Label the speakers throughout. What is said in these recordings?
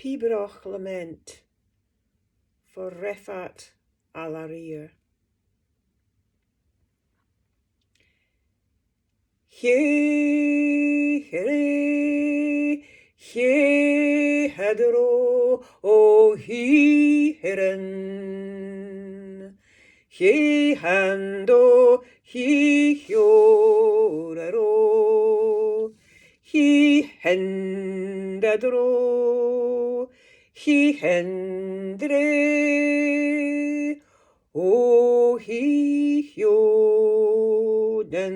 Speaker 1: Pibroch lament for Refat al-Arir. He hedro o he hiren. He hando he hjorero. He hendadro. He hendre. O he hjoden.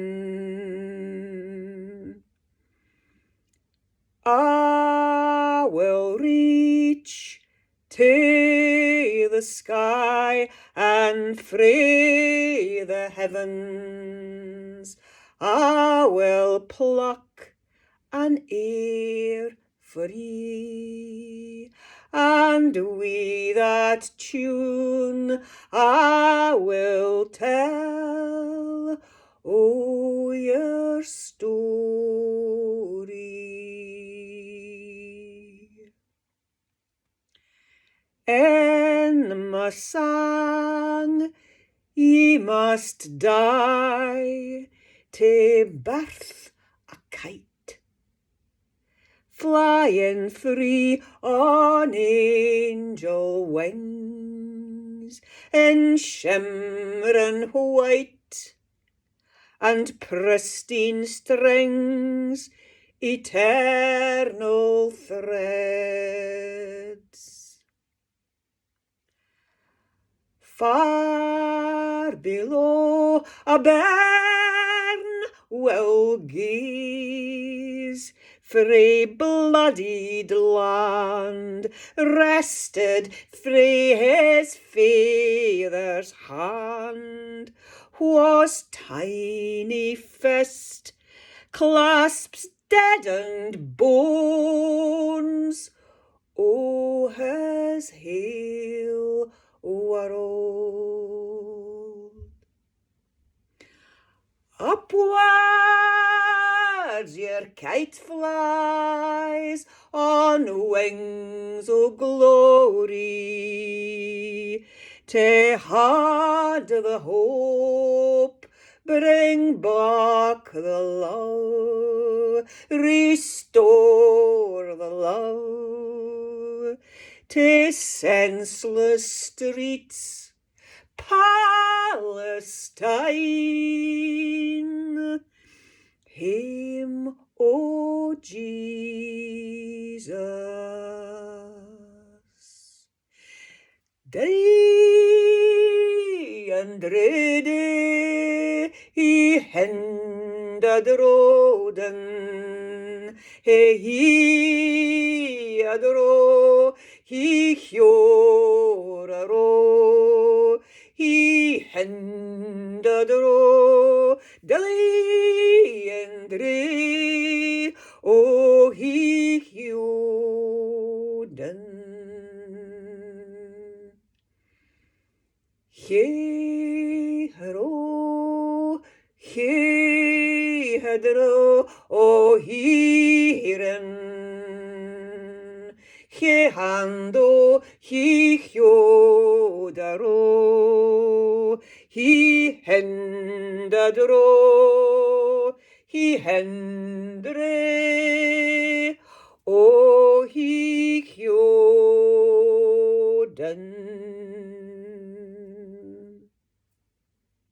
Speaker 1: I will reach to the sky and free the heavens. I will pluck an air for ye, and with that tune I will tell o your story. En my sang, ye must die to birth a kite, flying free on angel wings, in shimmering white and pristine strings, eternal threads. Far below a bairn will gaze, frae bloodied land, wrested frae his father's hand, whose tiny fist clasps deadened bones. O his hail world. Upwards your kite flies on wings o' glory, to hand the hope, bring back the love, restore the love to senseless streets, Palestine. Him, O Jesus. Day and ready, he hendad roden, he adro, he hjoraro, he hendadro, day and re, o he hjoden. He hedro, o he hiren. He hando, he hjodaro, he hendadro, he hendre, o he hjoden.